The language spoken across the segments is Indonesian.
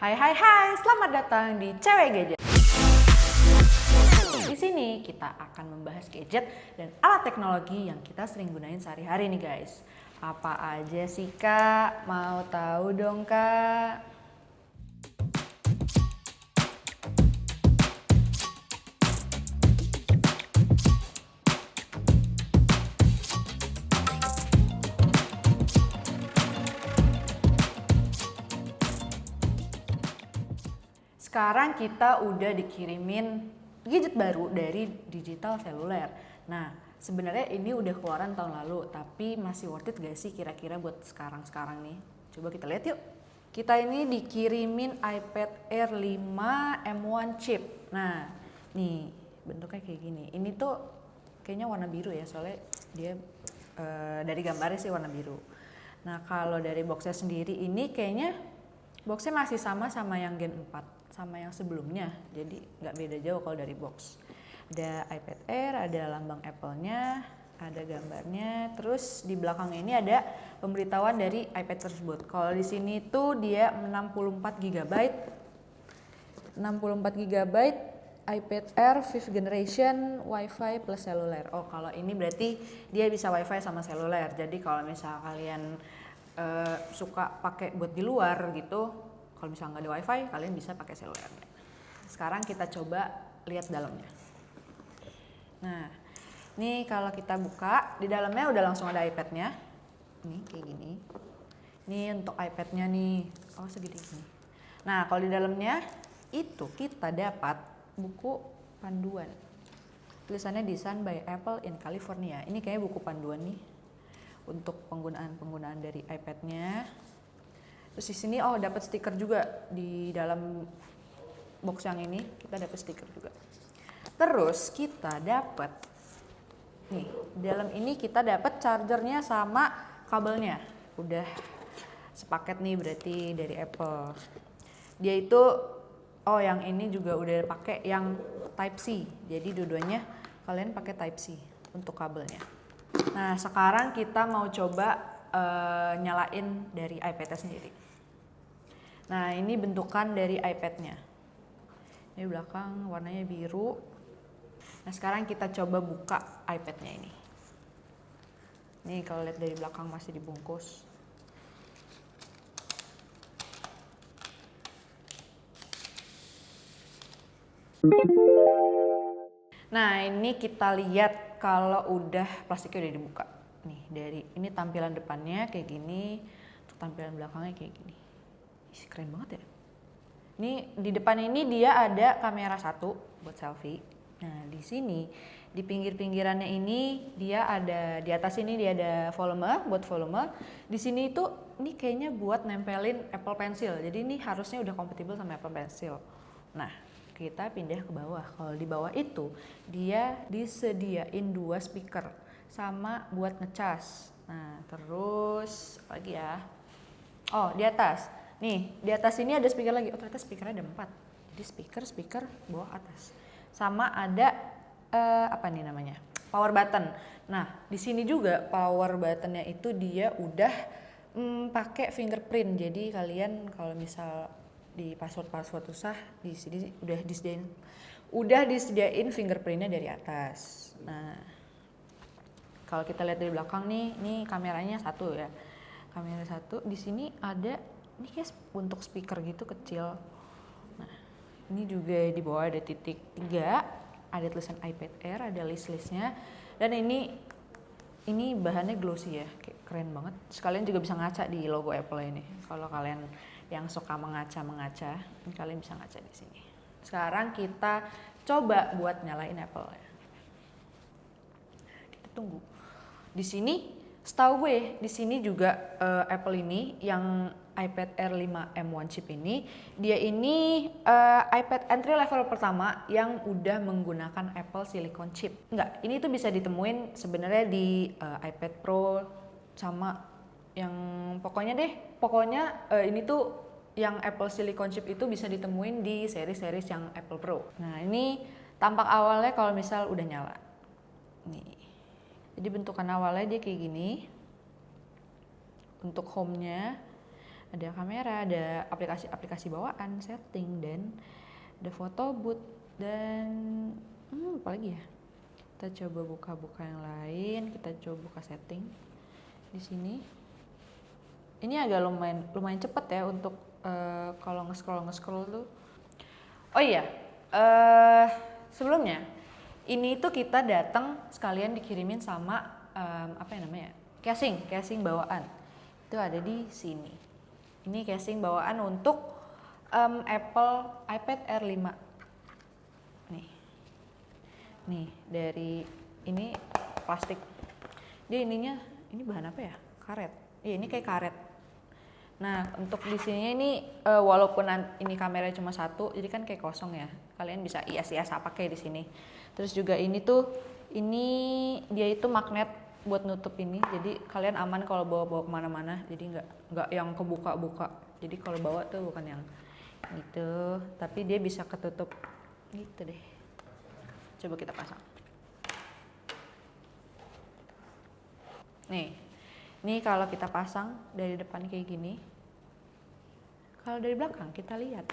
Hai, selamat datang di Cewek Gadget. Di sini kita akan membahas gadget dan alat teknologi yang kita sering gunain sehari-hari nih guys. Apa aja sih Kak? Mau tahu dong Kak? Sekarang kita udah dikirimin gadget baru dari Digital Seluler. Nah, sebenarnya ini udah keluaran tahun lalu, tapi masih worth it gak sih kira-kira buat sekarang-sekarang nih? Coba kita lihat yuk. Kita ini dikirimin iPad Air 5 M1 chip. Nah, nih bentuknya kayak gini. Ini tuh kayaknya warna biru ya, soalnya dia dari gambarnya sih warna biru. Nah, kalau dari boxnya sendiri ini kayaknya boxnya masih sama yang Gen 4. Sama yang sebelumnya, jadi nggak beda jauh kalau dari box. Ada iPad Air, ada lambang Apple-nya, ada gambarnya, terus di belakangnya ini ada pemberitahuan dari iPad tersebut. Kalau di sini tuh dia 64 GB, 64 GB iPad Air 5th generation Wi-Fi plus seluler. Oh, kalau ini berarti dia bisa Wi-Fi sama seluler. Jadi kalau misal kalian suka pakai buat di luar gitu, kalau misalnya nggak ada wifi, kalian bisa pakai seluler. Sekarang kita coba lihat dalamnya. Nah, ini kalau kita buka, di dalamnya udah langsung ada iPad-nya. Nih, kayak gini. Ini untuk iPad-nya nih, oh segini gini. Nah, kalau di dalamnya itu kita dapat buku panduan. Tulisannya Design by Apple in California. Ini kayaknya buku panduan nih untuk penggunaan dari iPad-nya. Terus di sini dapat stiker juga di dalam box yang ini, kita dapat stiker juga. Terus kita dapat nih, di dalam ini kita dapat chargernya sama kabelnya. Udah sepaket nih berarti dari Apple. Dia itu yang ini juga udah pakai yang Type C. Jadi dua-duanya kalian pakai Type C untuk kabelnya. Nah, sekarang kita mau coba nyalain dari iPad-nya sendiri. Nah, ini bentukan dari iPad-nya. Ini belakang warnanya biru. Nah, sekarang kita coba buka iPad-nya ini. Nih, kalau lihat dari belakang masih dibungkus. Nah, ini kita lihat kalau udah plastiknya udah dibuka. Nih, dari ini tampilan depannya kayak gini, untuk tampilan belakangnya kayak gini. Ih, keren banget ya. Ini di depan ini dia ada kamera satu buat selfie. Nah, di sini di pinggir-pinggirannya ini dia ada, di atas ini dia ada volume buat volume. Di sini itu ini kayaknya buat nempelin Apple Pencil. Jadi ini harusnya udah kompatibel sama Apple Pencil. Nah, kita pindah ke bawah. Kalau di bawah itu dia disediain 2 speaker sama buat ngecas. Nah, terus apa lagi ya? Oh, di atas. Nih, di atas ini ada speaker lagi. Oh, ternyata speakernya ada 4. Jadi speaker bawah atas. Sama ada apa nih namanya? Power button. Nah, di sini juga power buttonnya itu dia udah pakai fingerprint. Jadi kalian kalau misal di password usah di sini udah disediain fingerprintnya dari atas. Nah, kalau kita lihat dari belakang nih kameranya satu ya. Kamera satu, di sini ada ini kayak untuk speaker gitu kecil. Nah, ini juga di bawah ada titik 3, ada tulisan iPad Air, ada list-listnya. Dan ini bahannya glossy ya, kayak keren banget. Sekalian juga bisa ngaca di logo Apple ini. Kalau kalian yang suka mengaca, ini kalian bisa ngaca di sini. Sekarang kita coba buat nyalain Apple ya. Kita tunggu. Di sini setahu gue di sini juga Apple ini yang iPad Air 5 M1 chip ini, dia ini iPad entry level pertama yang udah menggunakan Apple Silicon chip. Enggak, ini tuh bisa ditemuin sebenarnya di iPad Pro sama yang pokoknya ini tuh yang Apple Silicon chip itu bisa ditemuin di seri-series yang Apple Pro. Nah, ini tampak awalnya kalau misal udah nyala. Nih. Jadi bentukan awalnya dia kayak gini. Untuk home-nya ada kamera, ada aplikasi bawaan, setting, dan ada foto booth, dan apa lagi ya? Kita coba buka yang lain, kita coba buka setting di sini. Ini agak lumayan cepet ya untuk kalau nge-scroll tuh. Oh iya, sebelumnya ini tuh kita datang sekalian dikirimin sama casing bawaan. Itu ada di sini. Ini casing bawaan untuk Apple iPad Air 5. Nih dari ini plastik. Dia ini bahan apa ya? Karet. Iya, ini kayak karet. Nah, untuk di sini ini walaupun ini kameranya cuma satu, jadi kan kayak kosong ya. Kalian bisa hias pakai di sini. Terus juga ini dia itu magnet buat nutup ini. Jadi kalian aman kalau bawa kemana-mana. Jadi nggak yang kebuka-buka. Jadi kalau bawa tuh bukan yang gitu, tapi dia bisa ketutup gitu deh. Coba kita pasang. Nih kalau kita pasang dari depan kayak gini. Kalau dari belakang kita lihat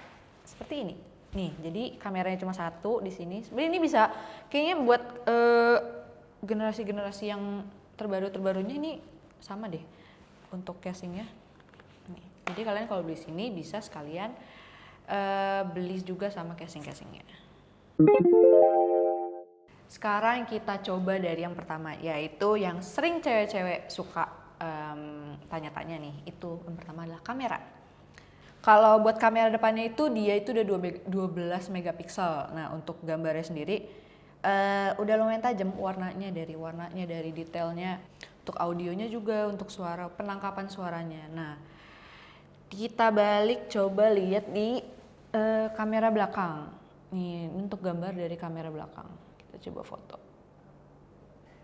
seperti ini. Nih, jadi kameranya cuma satu di sini. Sebenarnya ini bisa kayaknya buat generasi-generasi yang terbarunya ini sama deh untuk casingnya. Nih, jadi kalian kalau beli sini bisa sekalian beli juga sama casingnya. Sekarang kita coba dari yang pertama, yaitu yang sering cewek-cewek suka tanya-tanya nih. Itu yang pertama adalah kamera. Kalau buat kamera depannya dia itu udah 12 megapiksel. Nah, untuk gambarnya sendiri udah lumayan tajam warnanya dari detailnya. Untuk audionya juga, untuk suara, penangkapan suaranya. Nah, kita balik coba lihat di kamera belakang. Nih, untuk gambar dari kamera belakang. Kita coba foto.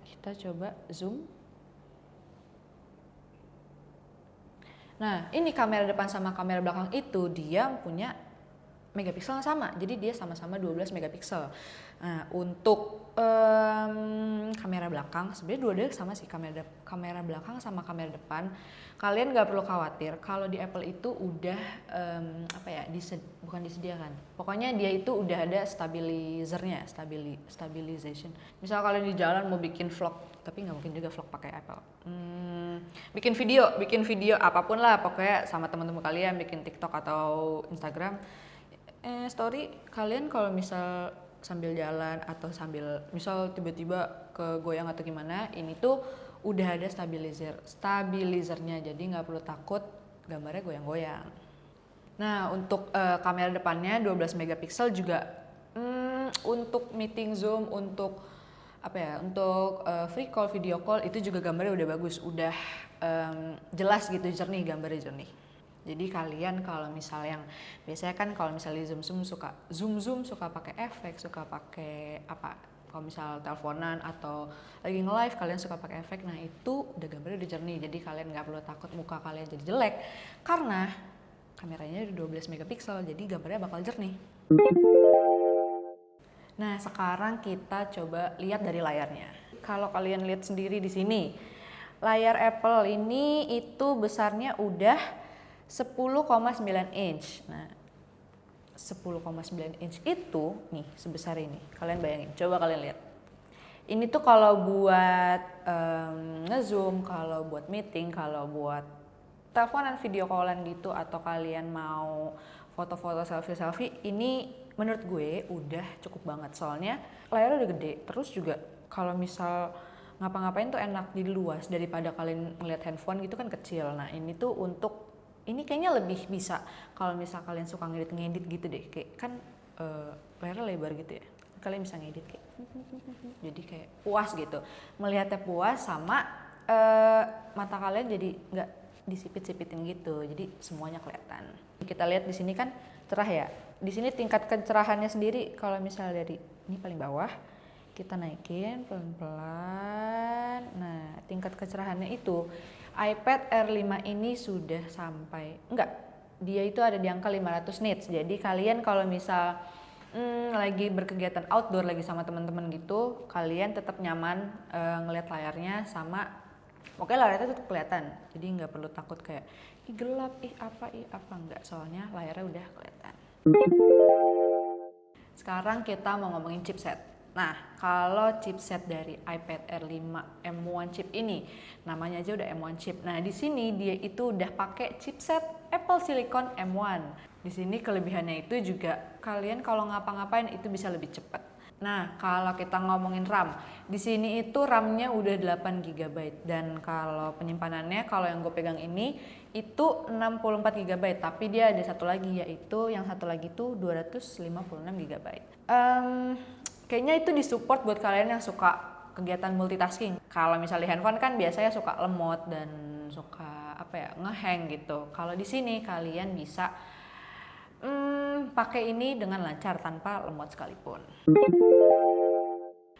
Kita coba zoom. Nah, ini kamera depan sama kamera belakang itu dia punya megapiksel yang sama. Jadi dia sama-sama 12 megapiksel. Nah, untuk kamera belakang sebenarnya dua-duanya sama sih, kamera belakang sama kamera depan. Kalian nggak perlu khawatir kalau di Apple itu udah bukan disediakan. Pokoknya dia itu udah ada stabilizernya, stabilization. Misal kalian di jalan mau bikin vlog, tapi nggak mungkin juga vlog pakai Apple. Bikin video apapun lah, pokoknya sama teman-teman kalian bikin TikTok atau Instagram story, kalian kalau misal sambil jalan atau sambil misal tiba-tiba kegoyang atau gimana, ini tuh udah ada stabilizernya, jadi nggak perlu takut gambarnya goyang-goyang. Nah, untuk kamera depannya 12 megapiksel juga untuk meeting Zoom, untuk free call, video call itu juga gambarnya udah bagus, udah jelas gitu, gambarnya jernih. Jadi kalian kalau misal yang biasanya kan kalau misalnya zoom suka pakai efek, suka pakai kalau misal teleponan atau lagi nge-live kalian suka pakai efek, nah itu udah gambarnya udah jernih, jadi kalian nggak perlu takut muka kalian jadi jelek karena kameranya udah 12 megapiksel, jadi gambarnya bakal jernih. Nah, sekarang kita coba lihat dari layarnya. Kalau kalian lihat sendiri di sini, layar Apple ini itu besarnya udah 10,9 inch. Nah, 10,9 inch itu nih sebesar ini. Kalian bayangin, coba kalian lihat. Ini tuh kalau buat nge-zoom, kalau buat meeting, kalau buat teleponan, video callan gitu, atau kalian mau foto-foto selfie, ini menurut gue udah cukup banget. Soalnya layarnya udah gede, terus juga kalau misal ngapa-ngapain tuh enak, jadi luas daripada kalian ngeliat handphone gitu kan kecil. Nah, ini tuh ini kayaknya lebih bisa kalau misal kalian suka ngedit gitu deh, kayak kan layarnya lebar gitu ya, kalian bisa ngedit kayak jadi kayak puas gitu, melihatnya puas, sama mata kalian jadi nggak disipit-sipitin gitu, jadi semuanya kelihatan. Kita lihat di sini kan cerah ya, di sini tingkat kecerahannya sendiri kalau misalnya dari ini paling bawah kita naikin pelan-pelan. Nah, tingkat kecerahannya itu iPad Air 5 ini sudah sampai, dia itu ada di angka 500 nits. Jadi kalian kalau misal lagi berkegiatan outdoor, lagi sama teman-teman gitu, kalian tetap nyaman ngelihat layarnya, sama pokoknya layarnya tetap kelihatan. Jadi nggak perlu takut kayak ih gelap, ih apa enggak, soalnya layarnya udah kelihatan. Sekarang kita mau ngomongin chipset. Nah, kalau chipset dari iPad Air 5 M1 chip ini, namanya aja udah M1 chip. Nah, di sini dia itu udah pakai chipset Apple Silicon M1. Di sini kelebihannya itu juga kalian kalau ngapa-ngapain itu bisa lebih cepat. Nah, kalau kita ngomongin RAM, di sini itu RAM-nya udah 8 GB dan kalau penyimpanannya kalau yang gue pegang ini itu 64 GB, tapi dia ada satu lagi yaitu yang satu lagi itu 256 GB. Kayaknya itu disupport buat kalian yang suka kegiatan multitasking. Kalau misalnya di handphone kan biasanya suka lemot dan suka ngehang gitu. Kalau di sini kalian bisa pakai ini dengan lancar tanpa lemot sekalipun.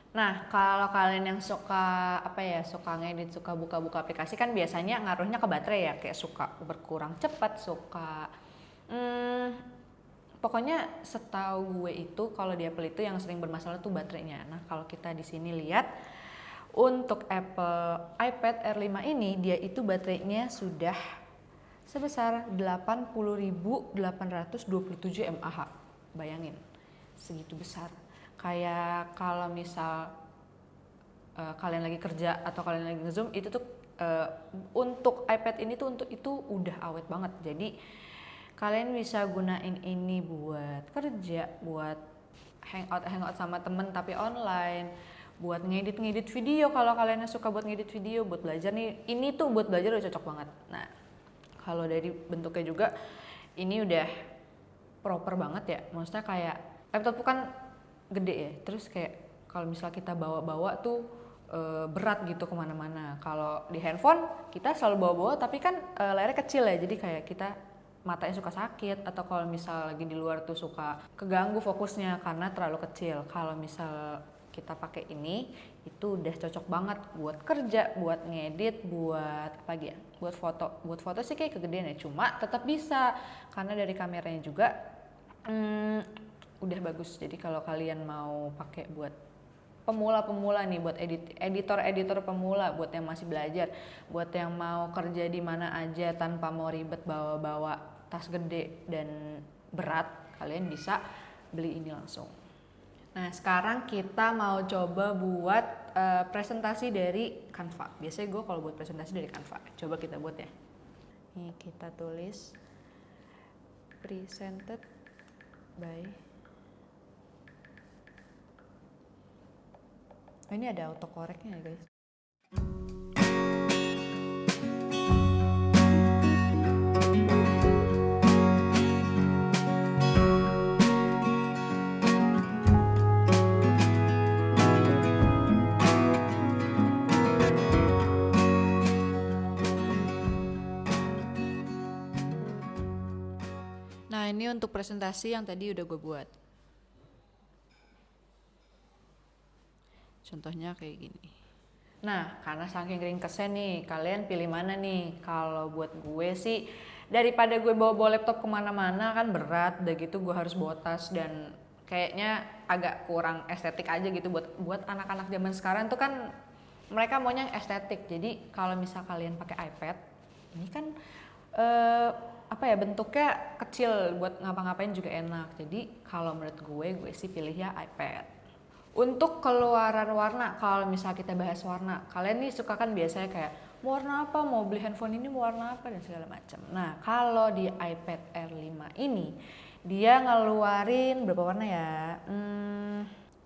Nah, kalau kalian yang suka suka ngedit, suka buka-buka aplikasi kan biasanya ngaruhnya ke baterai ya, kayak suka berkurang cepat, suka pokoknya setahu gue itu kalau di Apple itu yang sering bermasalah tuh baterainya. Nah, kalau kita di sini lihat untuk Apple iPad Air 5 ini dia itu baterainya sudah sebesar 80.827 mAh. Bayangin, segitu besar. Kayak kalau misal kalian lagi kerja atau kalian lagi nge-zoom itu tuh untuk iPad ini tuh untuk itu udah awet banget. Jadi kalian bisa gunain ini buat kerja, buat hangout sama temen tapi online, buat ngedit video kalau kalian suka buat ngedit video, buat belajar nih. Ini tuh buat belajar udah cocok banget. Nah, kalau dari bentuknya juga ini udah proper banget ya. Maksudnya kayak laptop kan gede ya, terus kayak kalau misal kita bawa-bawa tuh berat gitu kemana-mana. Kalau di handphone kita selalu bawa-bawa tapi kan layarnya kecil ya, jadi kayak kita matanya suka sakit atau kalau misal lagi di luar tuh suka keganggu fokusnya karena terlalu kecil. Kalau misal kita pakai ini itu udah cocok banget buat kerja, buat ngedit, buat apa lagi ya, buat foto sih kayak kegedean ya, cuma tetap bisa karena dari kameranya juga udah bagus. Jadi kalau kalian mau pakai buat pemula nih, buat editor pemula, buat yang masih belajar, buat yang mau kerja di mana aja tanpa mau ribet bawa tas gede dan berat, kalian bisa beli ini langsung. Nah, sekarang kita mau coba buat presentasi dari Canva. Biasanya gue kalau buat presentasi dari Canva. Coba kita buat ya. Ini kita tulis presented by. Oh, ini ada autocorrectnya ya guys. Nah, ini untuk presentasi yang tadi udah gue buat. Contohnya kayak gini. Nah, karena saking ringkesnya nih, kalian pilih mana nih? Kalau buat gue sih, daripada gue bawa laptop kemana-mana kan berat, udah gitu gue harus bawa tas dan kayaknya agak kurang estetik aja gitu buat anak-anak zaman sekarang tuh kan mereka maunya estetik. Jadi kalau misal kalian pakai iPad, ini kan bentuknya kecil, buat ngapa-ngapain juga enak. Jadi kalau menurut gue sih pilih ya iPad. Untuk keluaran warna, kalau misal kita bahas warna, kalian nih suka kan biasanya kayak mau warna apa, mau beli handphone ini mau warna apa dan segala macam. Nah, kalau di iPad Air 5 ini dia ngeluarin berapa warna ya?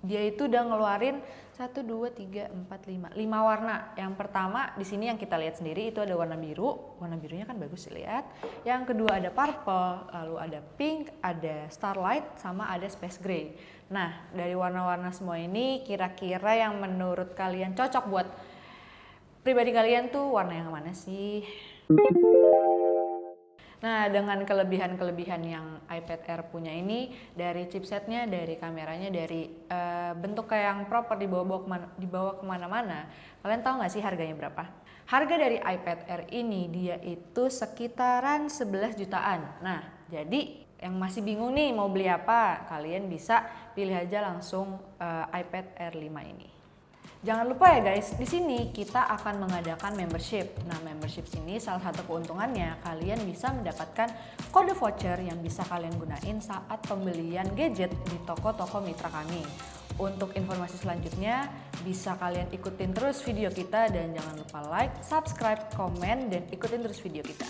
Dia itu udah ngeluarin 1, 2, 3, 4, 5 warna. Yang pertama di sini yang kita lihat sendiri itu ada warna biru. Warna birunya kan bagus dilihat. Yang kedua ada purple, lalu ada pink, ada starlight, sama ada space gray. Nah, dari warna-warna semua ini kira-kira yang menurut kalian cocok buat pribadi kalian tuh warna yang mana sih? Nah, dengan kelebihan-kelebihan yang iPad Air punya ini, dari chipsetnya, dari kameranya, dari bentuk kayak yang proper dibawa kemana-mana, kalian tahu nggak sih harganya berapa? Harga dari iPad Air ini dia itu sekitaran 11 jutaan. Nah, jadi yang masih bingung nih mau beli apa, kalian bisa pilih aja langsung iPad Air 5 ini. Jangan lupa ya guys, di sini kita akan mengadakan membership. Nah, membership ini salah satu keuntungannya kalian bisa mendapatkan kode voucher yang bisa kalian gunain saat pembelian gadget di toko-toko mitra kami. Untuk informasi selanjutnya bisa kalian ikutin terus video kita dan jangan lupa like, subscribe, komen, dan ikutin terus video kita.